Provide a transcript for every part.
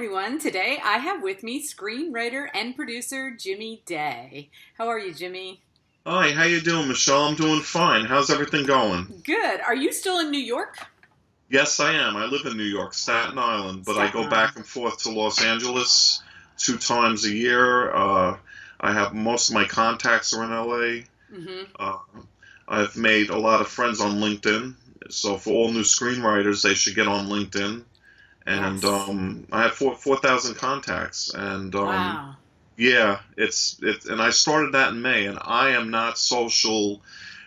everyone. Today I have with me screenwriter and producer Jimmy Day. How are you, Jimmy? Hi, how you doing, Michelle? I'm doing fine. How's everything going? Good. Are you still in New York? Yes, I am. I live in New York, Staten Island, but I Staten go back Island. and forth to Los Angeles 2 times a year. I have most of my contacts are in LA. Mm-hmm. Uh, I've made a lot of friends on LinkedIn, so for all new screenwriters, they should get on LinkedIn. And Yes. I have 4,000 contacts, and Wow. yeah, and I started that in May, and I am not social.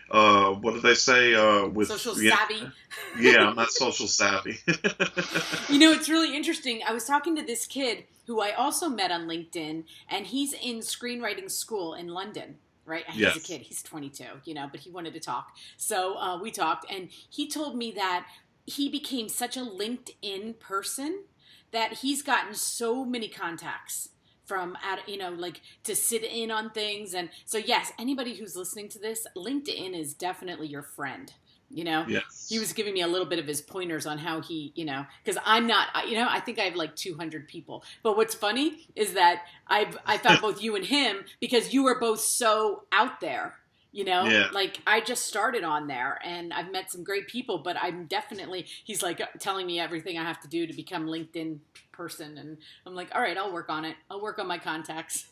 What did they say? Social savvy. Yeah, I'm not social savvy. You know, it's really interesting. I was talking to this kid who I also met on LinkedIn, and he's in screenwriting school in London. Right? He's a Yes. kid. He's 22, but he wanted to talk. So we talked, and he told me that he became such a LinkedIn person that he's gotten so many contacts from like to sit in on things. And so yes, anybody who's listening to this, LinkedIn is definitely your friend. you know he Yes. was giving me a little bit of his pointers on how he, because I'm not, I think I have like 200 people. But what's funny is that I found both you and him because you were both so out there. Yeah. Like I just started on there and I've met some great people, but I'm definitely, he's like telling me everything I have to do to become LinkedIn person. And I'm like, all right, I'll work on it. I'll work on my contacts.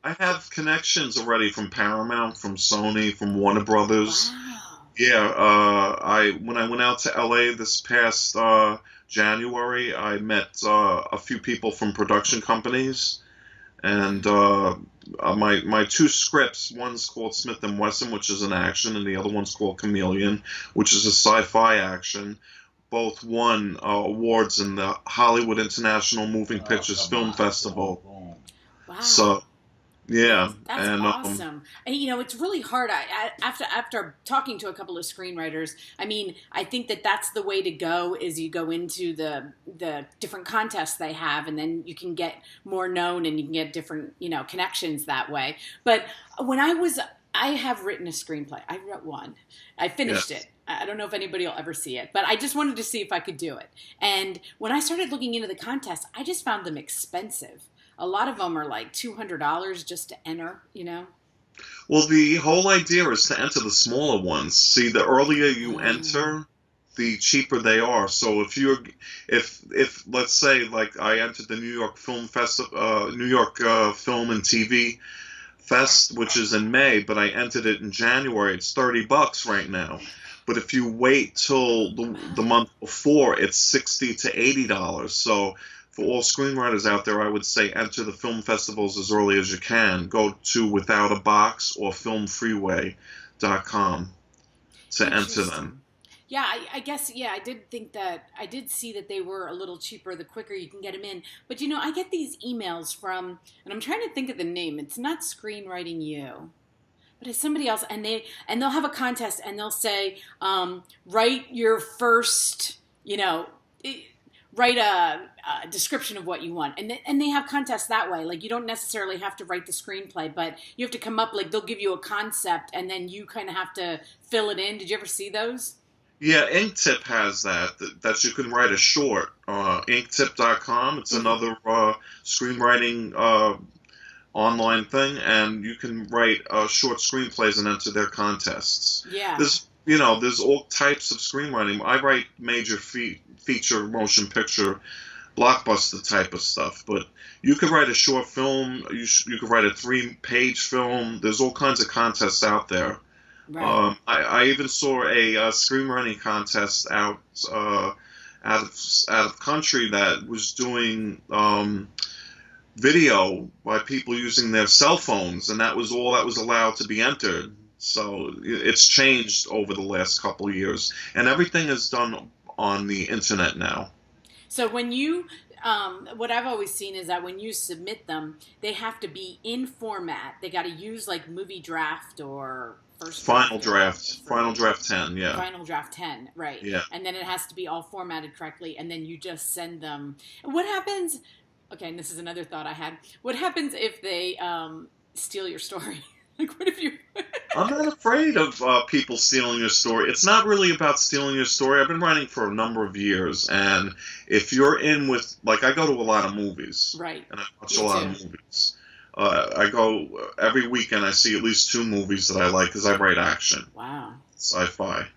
I have connections already from Paramount, from Sony, from Warner Brothers. Wow. Yeah, I when I went out to LA this past January, I met a few people from production companies, and my two scripts. One's called Smith and Wesson, which is an action, and the other one's called Chameleon, which is a sci-fi action. Both won awards in the Hollywood International Moving Oh, Pictures come Film on. Boom, Festival. boom. So Wow. yeah, That's and awesome. And it's really hard. After talking to a couple of screenwriters, I mean, I think that that's the way to go. Is you go into the different contests they have, and then you can get more known, and you can get different connections that way. But when I have written a screenplay. I wrote one. I finished yes. it. I don't know if anybody will ever see it, but I just wanted to see if I could do it. And when I started looking into the contests, I just found them expensive. A lot of them are like $200 just to enter. Well, the whole idea is to enter the smaller ones. See, the earlier you Oh, enter, the cheaper they are. So if let's say like I entered the New York Film Festival, New York Film and TV Fest, which is in May, but I entered it in January. It's $30 right now. But if you wait till the wow. month before, it's $60 to $80. So for all screenwriters out there, I would say enter the film festivals as early as you can. Go to Without a Box or filmfreeway.com to enter them. Interesting. Yeah, I guess, yeah, I did see that they were a little cheaper the quicker you can get them in. But, I get these emails from, and I'm trying to think of the name. It's not Screenwriting You, but it's somebody else. And they'll have a contest and they'll say, write your first, eh, write a description of what you want, and they have contests that way. Like you don't necessarily have to write the screenplay, but you have to come up, like they'll give you a concept and then you kind of have to fill it in. Did you ever see those? Yeah, Inktip has that you can write a short. Inktip.com. It's Hmm. another screenwriting online thing, and you can write short screenplays and enter their contests. Yeah. There's all types of screenwriting. I write major feature, motion picture, blockbuster type of stuff, but you could write a short film. You could write a three-page film. There's all kinds of contests out there. Right. I even saw a screenwriting contest out of country that was doing video by people using their cell phones, and that was all that was allowed to be entered. So it's changed over the last couple of years, and everything is done on the internet now. So what I've always seen is that when you submit them, they have to be in format. They got to use like movie draft or first draft or Final draft 10, yeah, Final Draft 10, right? yeah. And then it has to be all formatted correctly, and then you just send them. What happens? Okay, and this is another thought I had. What happens if they steal your story? Like, what if you? I'm not afraid of people stealing your story. It's not really about stealing your story. I've been writing for a number of years, and if you're in with, like, I go to a lot of movies, Right. and I watch Me a lot too. of movies. I go every weekend. I see at least 2 movies that I like because I write action, Wow. sci-fi,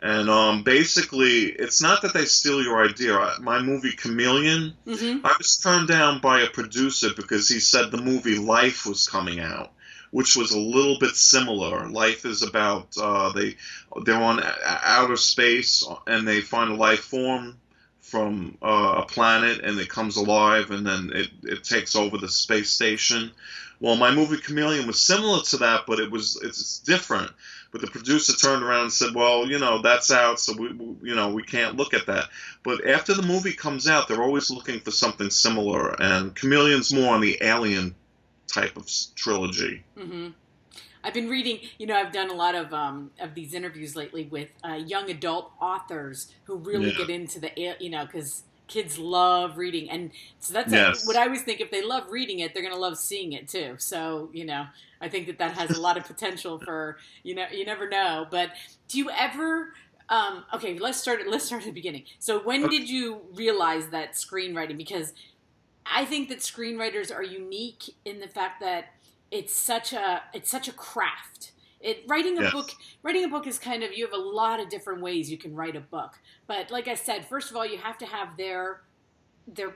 and basically, it's not that they steal your idea. My movie Chameleon, Mm-hmm. I was turned down by a producer because he said the movie Life was coming out, which was a little bit similar. Life is about they're on outer space and they find a life form from a planet and it comes alive and then it takes over the space station. Well, my movie Chameleon was similar to that, but it's different. But the producer turned around and said, "Well, that's out, so we can't look at that." But after the movie comes out, they're always looking for something similar, and Chameleon's more on the alien type of trilogy. Mm-hmm. I've been reading, I've done a lot of these interviews lately with young adult authors who really Yeah. get into because kids love reading. And so that's what Yes. I always think. If they love reading it, they're going to love seeing it too. So, I think that has a lot of potential for, you never know. But do you ever, okay, let's start at the beginning. So when Okay. did you realize that screenwriting, because I think that screenwriters are unique in the fact that it's such a craft. Yes. Writing a book is kind of, you have a lot of different ways you can write a book. But like I said, first of all, you have to have their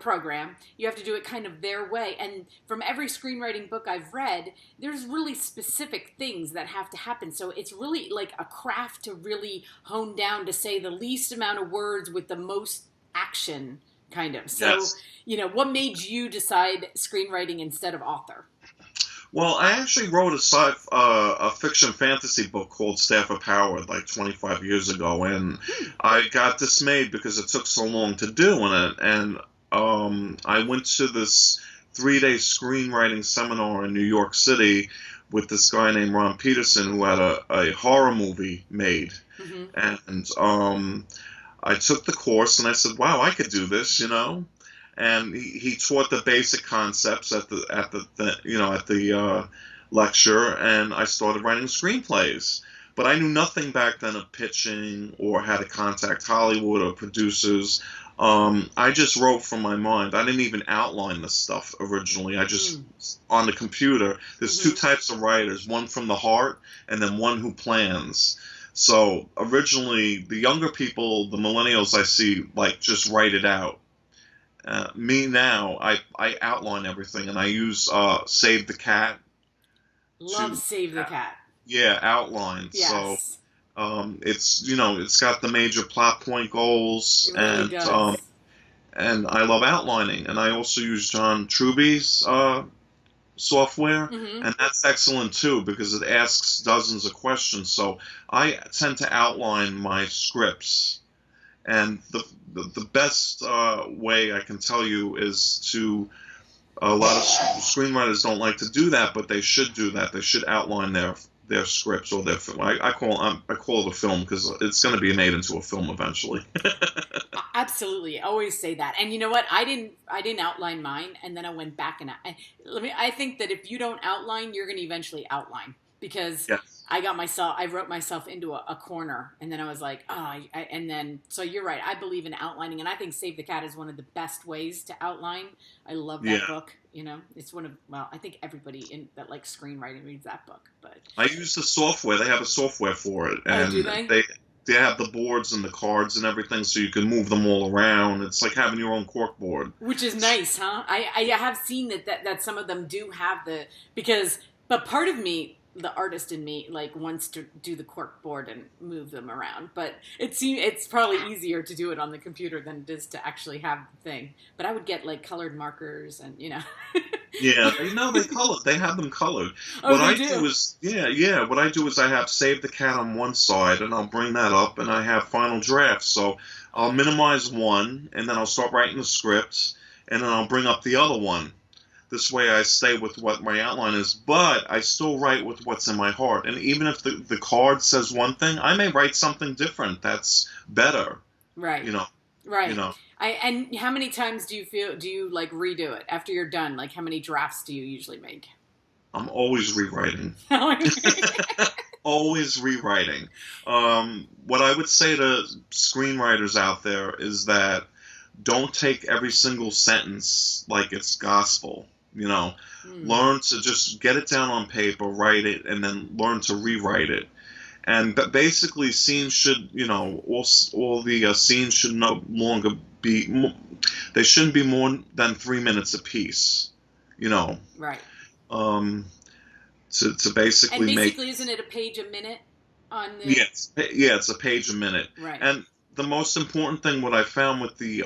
program. You have to do it kind of their way. And from every screenwriting book I've read, there's really specific things that have to happen. So it's really like a craft to really hone down to say the least amount of words with the most action, kind of. So, Yes. what made you decide screenwriting instead of author? Well, I actually wrote a fiction fantasy book called Staff of Power like 25 years ago, and I got dismayed because it took so long to do it. And I went to this 3-day screenwriting seminar in New York City with this guy named Ron Peterson who had a horror movie made, Mm-hmm. and I took the course and I said, "Wow, I could do this." And he taught the basic concepts at the lecture, and I started writing screenplays. But I knew nothing back then of pitching or how to contact Hollywood or producers. I just wrote from my mind. I didn't even outline the stuff originally. I just on the computer. There's Mm-hmm. 2 types of writers: one from the heart, and then one who plans. So originally, the younger people, the millennials, I see like just write it out. Me now, I outline everything, and I use Save the Cat Love to Save the Cat. outline. So Yes, it's got the major plot point goals, it really does. and I love outlining, and I also use John Truby's software, Mm-hmm. and that's excellent too because it asks dozens of questions. So I tend to outline my scripts. And the best way I can tell you is a lot of screenwriters don't like to do that, but they should do that. They should outline their scripts or their film. I call it a film because it's going to be made into a film eventually. Absolutely, I always say that. And you know what? I didn't outline mine, and then I went back I think that if you don't outline, you're going to eventually outline, because Yes. I wrote myself into a corner, and then I was like, and then, so you're right. I believe in outlining, and I think Save the Cat is one of the best ways to outline. I love that Yeah. book. It's I think everybody that likes screenwriting reads that book, but. I use the software. They have a software for it, Oh, do and they? they have the boards and the cards and everything, so you can move them all around. It's like having your own cork board. Which is nice, huh? I have seen that some of them do have but part of me, the artist in me, like, wants to do the cork board and move them around. But it's probably easier to do it on the computer than it is to actually have the thing. But I would get like colored markers and. Yeah, they have them colored. Oh, What they I do. do is, yeah, what I do is I have Save the Cat on one side, and I'll bring that up, and I have Final Drafts. So I'll minimize one, and then I'll start writing the scripts, and then I'll bring up the other one. This way I stay with what my outline is, but I still write with what's in my heart. And even if the card says one thing, I may write something different that's better, Right. you know, you Right. know. And how many times do you like redo it after you're done? Like, how many drafts do you usually make? I'm always rewriting. always rewriting. What I would say to screenwriters out there is that don't take every single sentence like it's gospel. You know, Hmm. learn to just get it down on paper, write it, and then learn to rewrite it. And basically, scenes should, all the scenes should no longer be, they shouldn't be more than 3 minutes apiece. You know, Right. um, to And basically make. basically, isn't it a page a minute on the? Yeah, it's a page a minute. Right. And the most important thing, what I found with the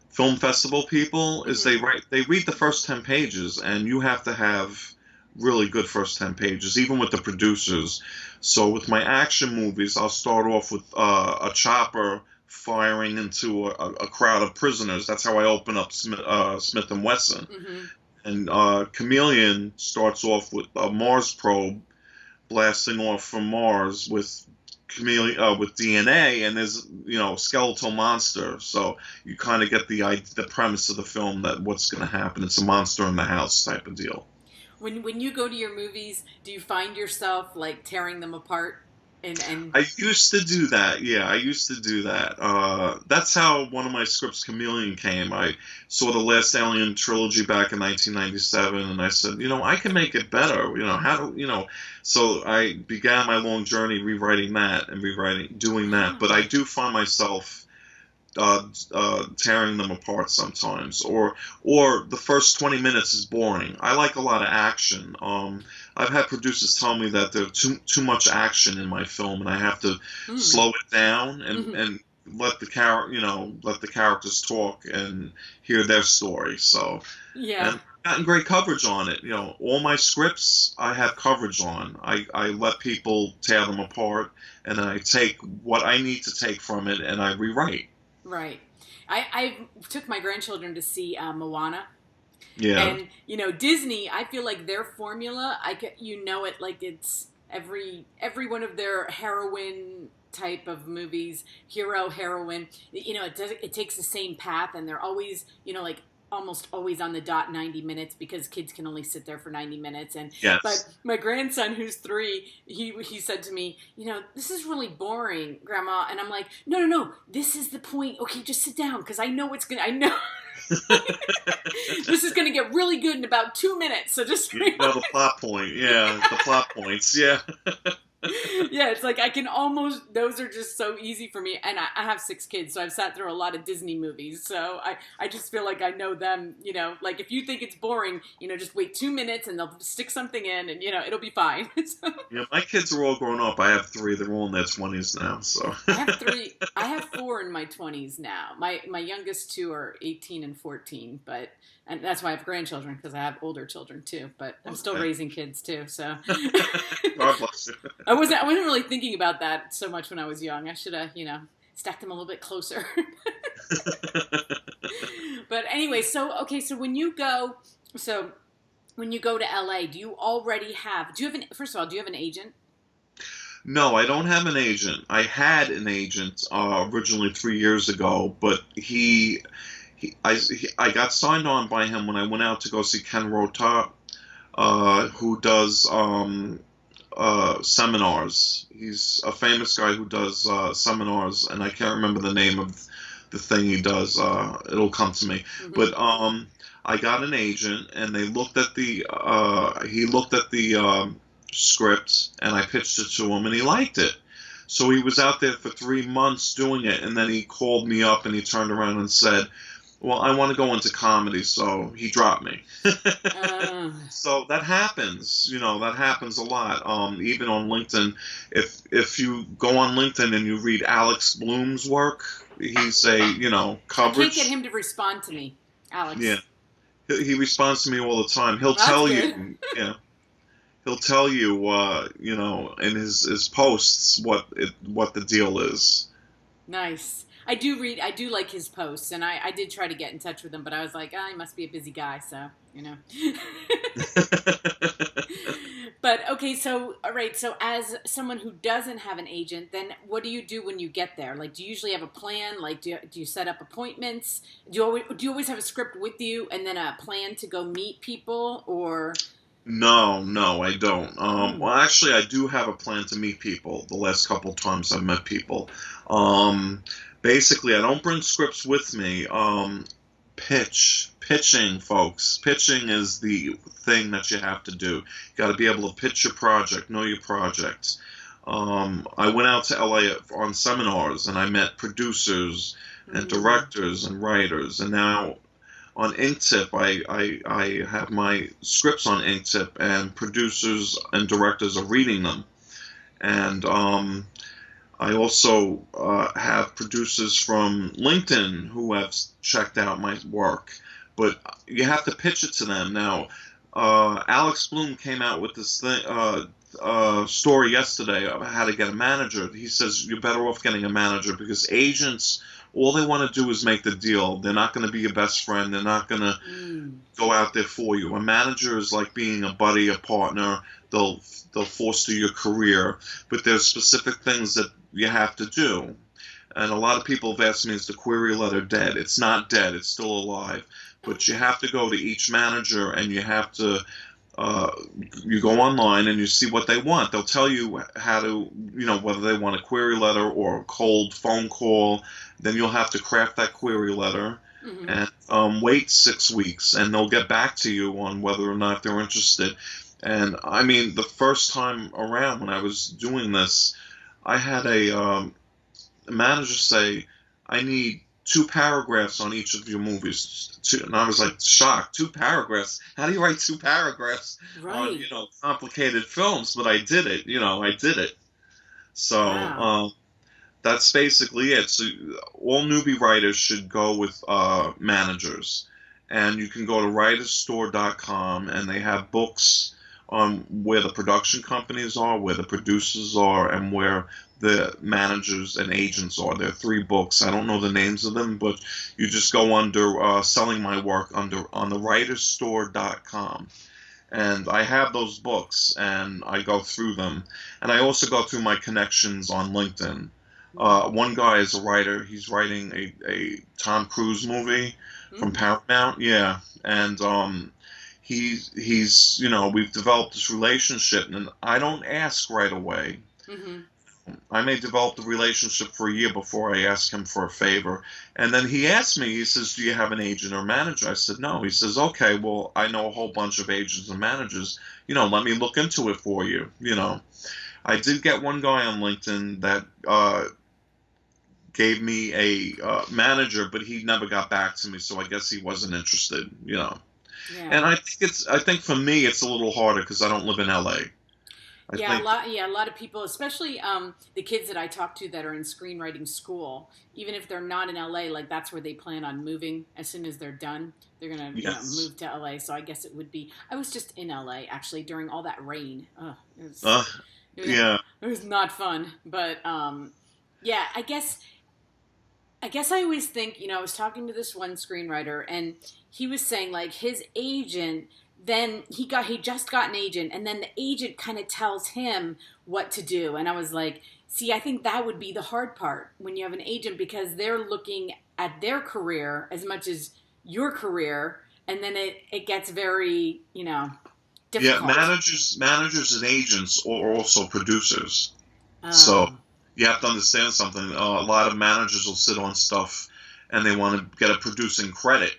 film festival people, is Hmm. they read the first 10 pages, and you have to have really good first 10 pages, even with the producers. So with my action movies, I'll start off with a chopper firing into a crowd of prisoners. That's how I open up Smith and Wesson. Hmm. And Chameleon starts off with a Mars probe blasting off from Mars with DNA, and there's skeletal monster. So you kind of get the premise of the film, that what's going to happen. It's a monster in the house type of deal. When you go to your movies, do you find yourself like tearing them apart? And I used to do that. Yeah, I used to do that. That's how one of my scripts, Chameleon, came. I saw the last Alien trilogy back in 1997, and I said, I can make it better. How do So I began my long journey rewriting that and doing that. But I oh, do find myself tearing them apart sometimes, or the first 20 minutes is boring. I like a lot of action. I've had producers tell me that there's too much action in my film, and I have to hmm. slow it down and Hmm. let let the characters talk and hear their story. So, Yeah. and I've gotten great coverage on it. All my scripts I have coverage on. I let people tear them apart, and I take what I need to take from it, and I rewrite. Right. I took my grandchildren to see Moana, Yeah. and Disney. I feel like their formula. It like it's every one of their heroine type of movies, hero heroine. It takes the same path, and they're always like almost always on the dot 90 minutes because kids can only sit there for 90 minutes. And but Yes. my grandson, who's 3, he said to me, this is really boring, Grandma. And I'm like, no, no, no, this is the point. Okay, just sit down because I know this is going to get really good in about 2 minutes. So just You know the plot point. Yeah, the plot points. Yeah. yeah, it's like I can almost. Those are just so easy for me, and I have 6 kids, so I've sat through a lot of Disney movies. So I just feel like I know them. Like if you think it's boring, just wait 2 minutes, and they'll stick something in, and it'll be fine. So, Yeah, my kids are all grown up. I have three. They're all in their 20s now. So. I have 3. I have 4 in my 20s now. My youngest 2 are 18 and 14, and that's why I have grandchildren because I have older children too. But I'm still Okay. raising kids too, so. God bless you. I wasn't really thinking about that so much when I was young. I should have, stacked them a little bit closer. But anyway, so okay, so when you go to LA, do you already have? Do you have an? First of all, do you have an agent? No, I don't have an agent. I had an agent originally 3 years ago, but I got signed on by him when I went out to go see Ken Rota, who does seminars. He's a famous guy who does seminars, and I can't remember the name of the thing he does. It'll come to me. Mm-hmm. But I got an agent, and they looked at he looked at the script, and I pitched it to him, and he liked it. So he was out there for 3 months doing it, and then he called me up, and he turned around and said, "Well, I want to go into comedy," so he dropped me. Uh, So that happens, that happens a lot. Even on LinkedIn, if you go on LinkedIn and you read Alex Bloom's work, he's a I can't get coverage. him to respond to me, Yeah, Alex. he responds to me all the time. He'll Well, that's tell good. you, yeah, he'll tell you, in his posts what the deal is. Nice. I do read. I do like his posts, and I did try to get in touch with him, but I was like, he must be a busy guy, so you know. But okay, so all right, so as someone who doesn't have an agent, then what do you do when you get there? Like, do you usually have a plan? Like, do you set up appointments? Do you always have a script with you, and then a plan to go meet people, or? No, I don't. Hmm. Well, actually, I do have a plan to meet people. The last couple times I've met people, um, basically, I don't bring scripts with me. Pitching, folks. Pitching is the thing that you have to do. You got to be able to pitch your project, know your project. I went out to LA on seminars and I met producers and Hmm. directors and writers, and now on Inktip, I have my scripts on Inktip, and producers and directors are reading them. And I also have producers from LinkedIn who have checked out my work, but you have to pitch it to them. Now, Alex Bloom came out with this story yesterday about how to get a manager. He says you're better off getting a manager because agents, all they want to do is make the deal. They're not going to be your best friend. They're not going to Mm. go out there for you. A manager is like being a buddy, a partner. They'll they'll foster your career, but there's specific things that you have to do. And a lot of people have asked me, is the query letter dead? It's not dead. It's still alive. But you have to go to each manager and you have to uh, you go online and you see what they want. They'll tell you how to, whether they want a query letter or a cold phone call. Then you'll have to craft that query letter Hmm. and wait 6 weeks, and they'll get back to you on whether or not they're interested. And I mean, the first time around when I was doing this, I had a manager say, "I need 2 paragraphs on each of your movies." And I was like shocked. 2 paragraphs? How do you write 2 paragraphs on Right. complicated films? But I did it. I did it. So Wow. that's basically it. So all newbie writers should go with managers, and you can go to writersstore.com, and they have books on where the production companies are, where the producers are, and where the managers and agents are. There are 3 books. I don't know the names of them, but you just go under selling my work under on the writersstore.com. And I have those books, and I go through them, and I also go through my connections on LinkedIn. Hmm. One guy is a writer. He's writing a Tom Cruise movie from Hmm. Paramount. Yeah, and he's we've developed this relationship, and I don't ask right away. Hmm. I may develop the relationship for a year before I ask him for a favor. And then he asked me, he says, "Do you have an agent or manager?" I said, "No." He says, "Okay, well, I know a whole bunch of agents and managers. Let me look into it for you." I did get one guy on LinkedIn that gave me a manager, but he never got back to me, so I guess he wasn't interested. Yeah. And I think for me, it's a little harder because I don't live in LA. I Yeah, think, a lot of people, especially the kids that I talk to that are in screenwriting school, even if they're not in LA, like that's where they plan on moving as soon as they're done. They're gonna, yes. move to LA. So I guess it would be. I was just in LA actually during all that rain. It was, Uh, it yeah. was not fun. But yeah, I guess I always think, I was talking to this one screenwriter and he was saying like his agent, then he just got an agent and then the agent kind of tells him what to do. And I was like, see, I think that would be the hard part when you have an agent because they're looking at their career as much as your career. And then it gets very, Yeah, difficult. managers and agents are also producers. So Oh, you have to understand something. A lot of managers will sit on stuff and they want to get a producing credit.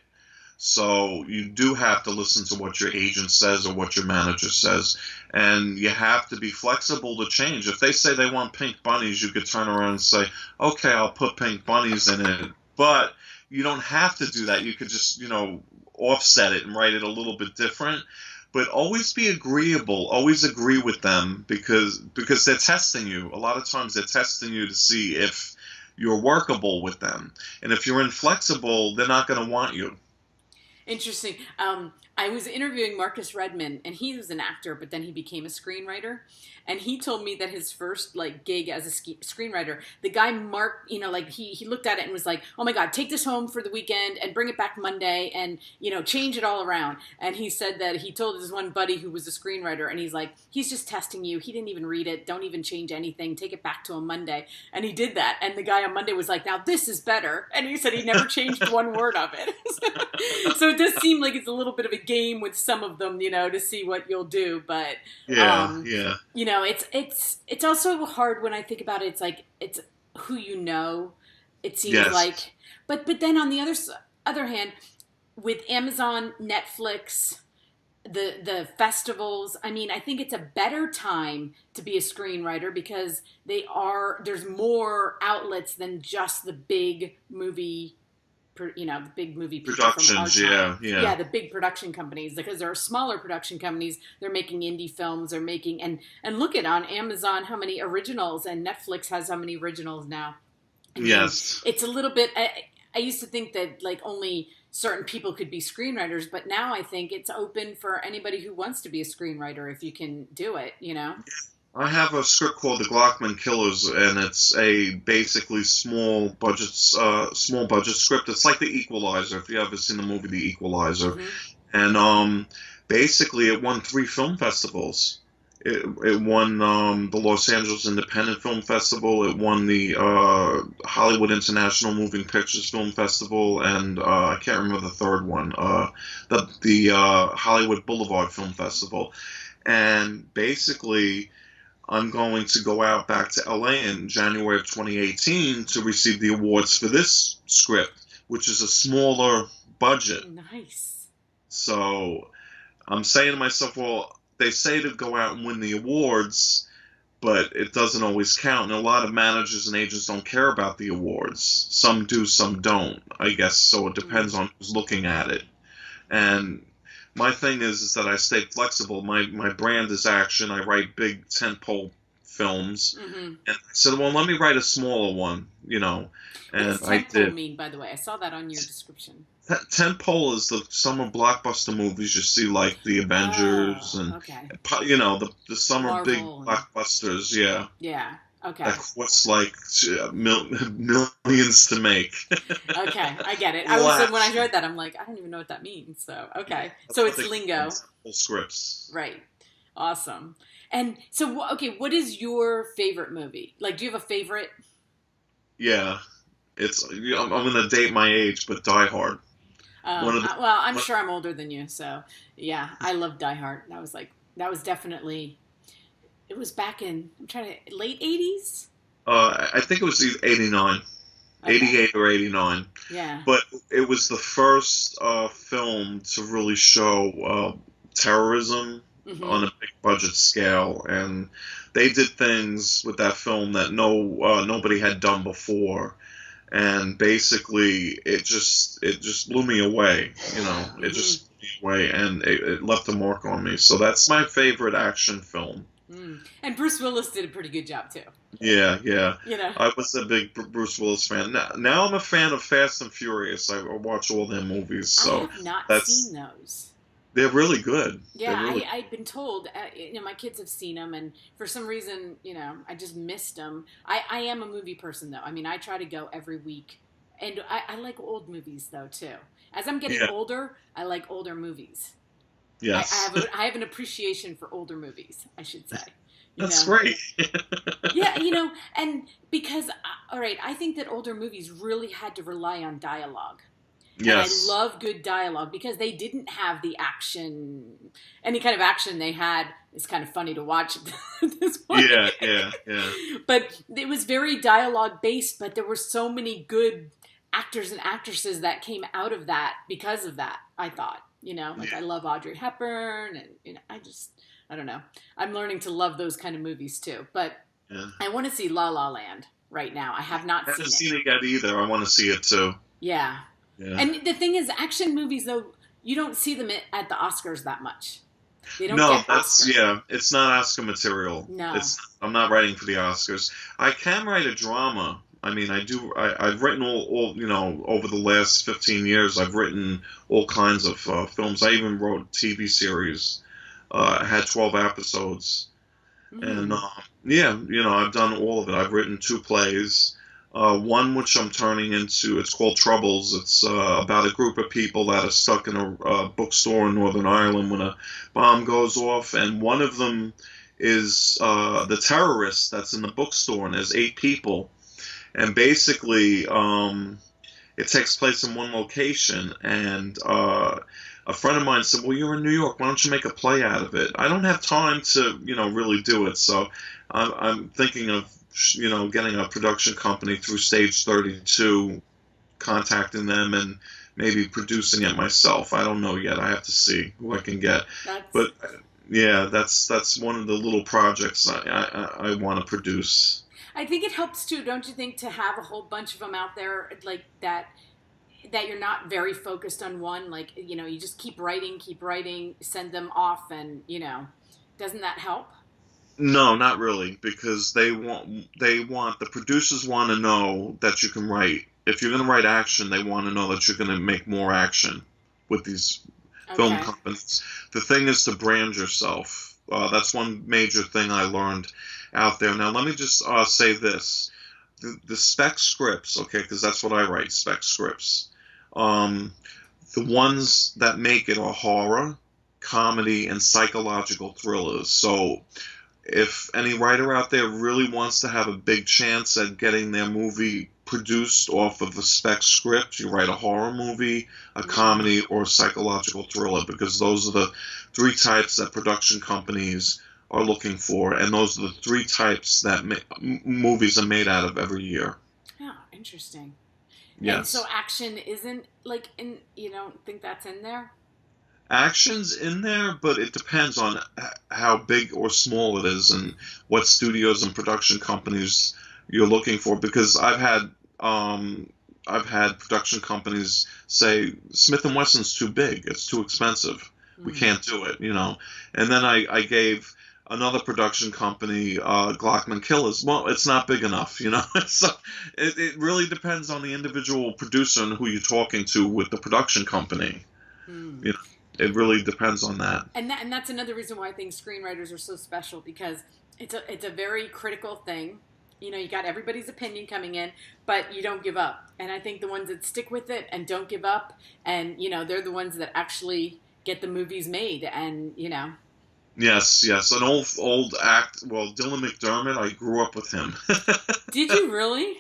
So you do have to listen to what your agent says or what your manager says, and you have to be flexible to change. If they say they want pink bunnies, you could turn around and say, "Okay, I'll put pink bunnies in it." But you don't have to do that. You could just, offset it and write it a little bit different. But always be agreeable. Always agree with them because they're testing you. A lot of times they're testing you to see if you're workable with them. And if you're inflexible, they're not going to want you. interesting. I was interviewing Marcus Redman, and he was an actor, but then he became a screenwriter. And he told me that his first like gig as a screenwriter, the guy Mark, like he looked at it and was like, "Oh my God, take this home for the weekend and bring it back Monday, and change it all around." And he said that he told his one buddy who was a screenwriter, and he's like, "He's just testing you. He didn't even read it. Don't even change anything. Take it back to him Monday." And he did that, and the guy on Monday was like, "Now this is better," and he said he never changed one word of it. So it does seem like it's a little bit of a game with some of them, to see what you'll do. But Yeah, yeah. it's also hard when I think about it. It's like it's who you know. It seems Yes. like, but then on the other hand, with Amazon, Netflix, the festivals, I mean, I think it's a better time to be a screenwriter because there's more outlets than just the big movie, the big movie people from our Productions, time. yeah. The big production companies, because there are smaller production companies. They're making indie films. They're making and look at on Amazon how many originals, and Netflix has how many originals now. I mean, Yes. it's a little bit. I used to think that like only certain people could be screenwriters, but now I think it's open for anybody who wants to be a screenwriter if you can do it. I have a script called The Glockman Killers, and it's a basically small budget script. It's like The Equalizer, if you ever seen the movie The Equalizer. Mm-hmm. And basically it won 3 film festivals. It won the Los Angeles Independent Film Festival. It won the Hollywood International Moving Pictures Film Festival, and I can't remember the third one, the Hollywood Boulevard Film Festival. And basically, I'm going to go out back to LA in January of 2018 to receive the awards for this script, which is a smaller budget. Nice. So I'm saying to myself, well, they say to go out and win the awards, but it doesn't always count. And a lot of managers and agents don't care about the awards. Some do, some don't, I guess. So it depends on who's looking at it. And my thing is that I stay flexible. My brand is action. I write big tentpole films. Mm-hmm. And I said, well, let me write a smaller one, And what does tentpole mean, by the way? I saw that on your description. Tentpole is the summer blockbuster movies you see, like the Avengers and the summer Marvel big blockbusters. Yeah. Yeah. Okay. That costs like millions to make. Okay, I get it. When I heard that, I'm like, I don't even know what that means. So okay, so it's lingo. Scripts. Right. Awesome. And so, okay, what is your favorite movie? Like, do you have a favorite? Yeah, I'm going to date my age, but Die Hard. I'm sure I'm older than you, so yeah, I love Die Hard. That was definitely. It was back in late 80s. I think it was 89, okay. 88 or 89. Yeah. But it was the first film to really show terrorism on a big budget scale, and they did things with that film that nobody had done before. And basically, it just blew me away. It just blew me away, and it left a mark on me. So that's my favorite action film. And Bruce Willis did a pretty good job too. Yeah. I was a big Bruce Willis fan. Now I'm a fan of Fast and Furious. I watch all their movies. So I have not seen those. They're really good. Yeah, I've been told. My kids have seen them, and for some reason, I just missed them. I am a movie person, though. I mean, I try to go every week, and I like old movies though too. As I'm getting older, I like older movies. Yes. I have an appreciation for older movies, I should say. That's great. Yeah, and because, all right, I think that older movies really had to rely on dialogue. Yes. And I love good dialogue because they didn't have the action, any kind of action they had. It's kind of funny to watch at this point. Yeah. But it was very dialogue based, but there were so many good actors and actresses that came out of that because of that, I thought. I love Audrey Hepburn, and I don't know. I'm learning to love those kind of movies too. But I want to see La La Land right now. I have not haven't seen it yet either. I want to see it too. Yeah. And the thing is, action movies though, you don't see them at the Oscars that much. They don't get Oscars. It's not Oscar material. No. I'm not writing for the Oscars. I can write a drama. I mean, I've written all over the last 15 years, I've written all kinds of films. I even wrote a TV series. I had 12 episodes. And, I've done all of it. I've written 2 plays. One which I'm turning into, it's called Troubles. It's about a group of people that are stuck in a bookstore in Northern Ireland when a bomb goes off. And one of them is the terrorist that's in the bookstore, and there's 8 people. And basically, it takes place in one location, and a friend of mine said, "Well, you're in New York. Why don't you make a play out of it?" I don't have time to, really do it. So I'm thinking of, getting a production company through Stage 32, contacting them and maybe producing it myself. I don't know yet. I have to see who I can get. That's But yeah, that's one of the little projects I want to produce. I think it helps too, don't you think, to have a whole bunch of them out there like that, that you're not very focused on one, like, you just keep writing, send them off, and, doesn't that help? No, not really, because the producers want to know that you can write. If you're going to write action, they want to know that you're going to make more action with these film Okay. companies. The thing is to brand yourself. That's one major thing I learned out there. Now, let me just say this: the spec scripts, okay, because that's what I write, spec scripts. Um, the ones that make it are horror, comedy, and psychological thrillers. So if any writer out there really wants to have a big chance at getting their movie produced off of a spec script, you write a horror movie, a Mm. comedy, or a psychological thriller, because those are the three types that production companies are looking for, and those are the three types that movies are made out of every year. Oh, interesting. And so Yes. action isn't like in, you don't think that's in there? Action's in there, but it depends on how big or small it is and what studios and production companies you're looking for. Because I've had production companies say Smith and Wesson's too big, it's too expensive, we Mm. can't do it, And then I gave another production company, Glockman Killers. Well, it's not big enough, So it really depends on the individual producer and who you're talking to with the production company. Mm. You know, it really depends on that. And that's another reason why I think screenwriters are so special, because it's a very critical thing. You got everybody's opinion coming in, but you don't give up. And I think the ones that stick with it and don't give up, and they're the ones that actually get the movies made. And Yes, yes, an old act. Well, Dylan McDermott, I grew up with him. did you really?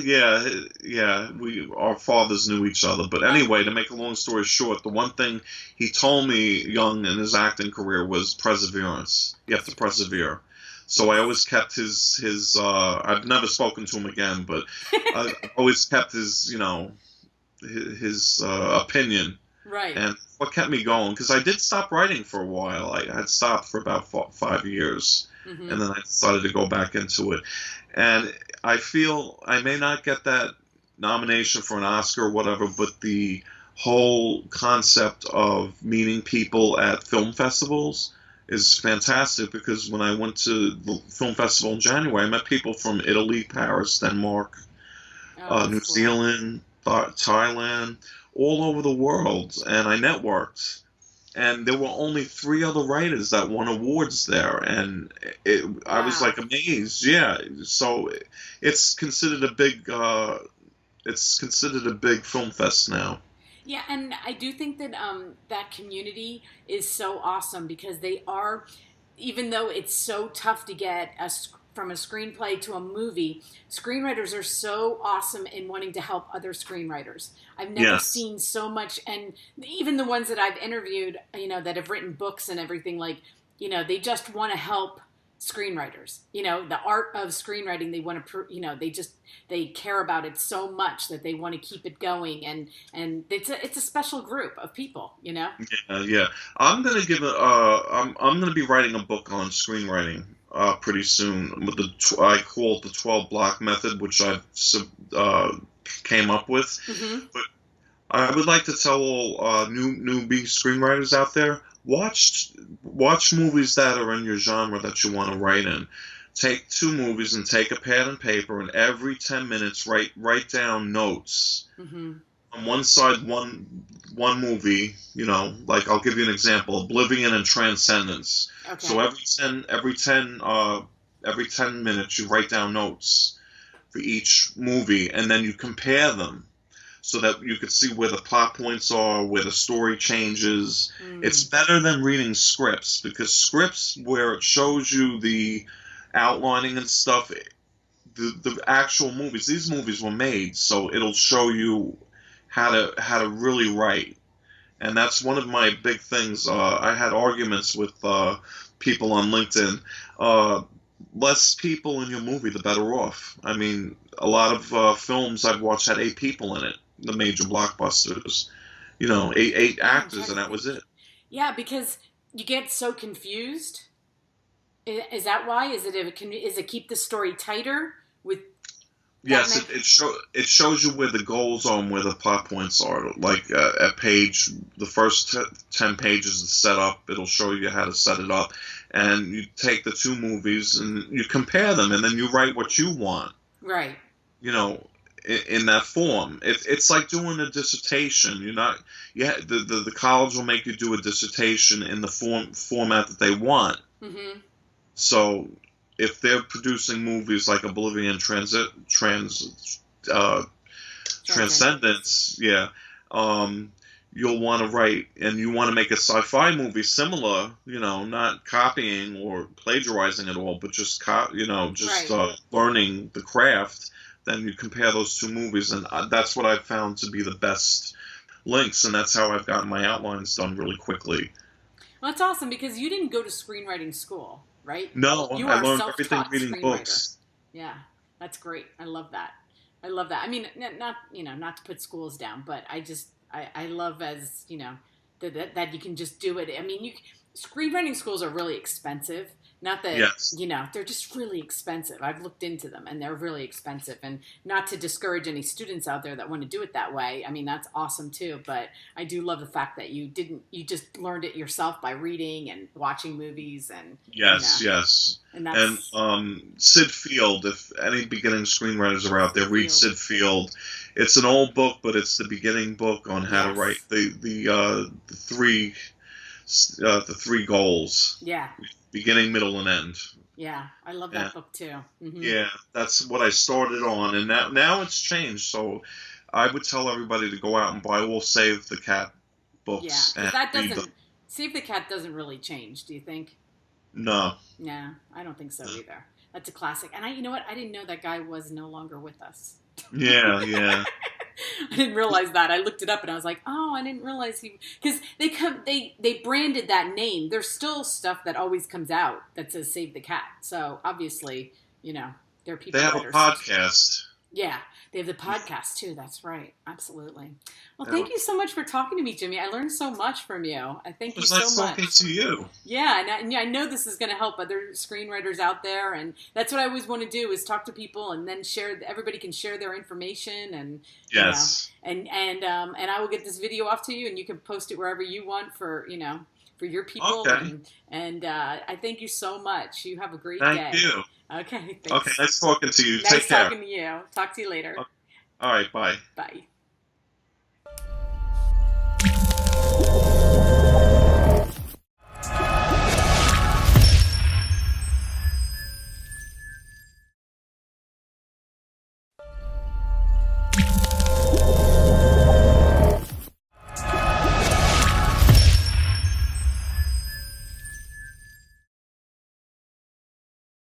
Yeah, yeah, yeah. Our fathers knew each other. But Oh, anyway, to make a long story short, the one thing he told me young in his acting career was perseverance. You have to persevere. So I yes. always kept his. I've never spoken to him again, but I always kept his, his opinion. Right. And what kept me going, because I did stop writing for a while. I had stopped for about 5 years, Hmm. and then I decided to go back into it. And I feel I may not get that nomination for an Oscar or whatever, but the whole concept of meeting people at film festivals is fantastic, because when I went to the film festival in January, I met people from Italy, Paris, Denmark, Oh, that's New cool. Zealand, Thailand, all over the world, and I networked. And there were only three other writers that won awards there, and I was Wow. like amazed. Yeah, so it's considered a big, film fest now. Yeah, and I do think that that community is so awesome, because they are, even though it's so tough to get from a screenplay to a movie, screenwriters are so awesome in wanting to help other screenwriters. I've never Yes. seen so much, and even the ones that I've interviewed, that have written books and everything, like, they just want to help screenwriters. The art of screenwriting, they want to, they care about it so much that they want to keep it going, and it's a special group of people. Yeah. I'm gonna give I'm gonna be writing a book on screenwriting pretty soon. With I call it the 12 block method, which I uh, came up with. Hmm. But I would like to tell all newbie screenwriters out there: watch movies that are in your genre that you want to write in. Take two movies and take a pad and paper, and every 10 minutes write down notes. Hmm. On one side, one movie, like I'll give you an example: Oblivion and Transcendence. So Okay. every 10 minutes you write down notes for each movie, and then you compare them so that you could see where the plot points are, where the story changes. It's Mm. better than reading scripts, because scripts, where it shows you the outlining and stuff, the actual movies, these movies were made so it'll show you how to really write. And that's one of my big things. I had arguments with people on LinkedIn. Uh, Less people in your movie, the better off. I mean, a lot of films I've watched had 8 people in it, the major blockbusters. You know, eight Yeah, I'm actors, trying to and that think. was it. Yeah, because you get so confused. Is that why? Is it keep the story tighter with that Yes, many? it shows you where the goals are and where the plot points are. Like at page, the first 10 pages is set up. It'll show you how to set it up, and you take the two movies and you compare them, and then you write what you want. Right. You know, in that form. It's like doing a dissertation. You're not. Yeah, the college will make you do a dissertation in the format that they want. Mm-hmm. So if they're producing movies like Oblivion, uh, Transcendence. Transcendence, yeah, you'll want to write, and you want to make a sci-fi movie similar, not copying or plagiarizing at all, but just Right. learning the craft. Then you compare those two movies, and that's what I've found to be the best links, and that's how I've gotten my outlines done really quickly. Well, that's awesome because you didn't go to screenwriting school, right? No, You I are a learned everything self-taught reading screenwriter. books. Yeah, that's great. I love that. I love that. I mean, not not to put schools down, but I love as that you can just do it. I mean, screenwriting schools are really expensive. Not that Yes. they're just really expensive. I've looked into them, and they're really expensive. And not to discourage any students out there that want to do it that way. I mean, that's awesome too. But I do love the fact that you didn't. You just learned it yourself by reading and watching movies, and Yes, yes. and And that's Sid Field, if any beginning screenwriters are out Sid there, read Field. Sid Field. It's an old book, but it's the beginning book on how to write Yes. the three goals: Yeah. beginning, middle, and end. Yeah. I love Yeah, that book too. Hmm. yeah. That's what I started on, and now it's changed. So I would tell everybody to go out and buy all Save the Cat Yeah, books because and that read them. doesn't Save the Cat doesn't really change. Do you think? No. No, I don't think so either. That's a classic. And you know what? I didn't know that guy was no longer with us. Yeah, yeah. I didn't realize that. I looked it up and I was like, oh, I didn't realize he because they branded that name. There's still stuff that always comes out that says Save the Cat. So obviously, there are They people have a that are still. podcast. Yeah, they have the podcast too. That's right. Absolutely. Well, Yeah. thank you so much for talking to me, Jimmy. I learned so much from you. I thank It you was so nice talking much. to you. Yeah, and I know this is going to help other screenwriters out there, and that's what I always want to do is talk to people and then share. Everybody can share their information, and Yes. and I will get this video off to you, and you can post it wherever you want for your people, Okay. and I thank you so much. You have a great Thank day. you. Okay, Okay, thanks. nice talking to you. Take Nice care. talking to you. Talk to you later. All right, bye. Bye.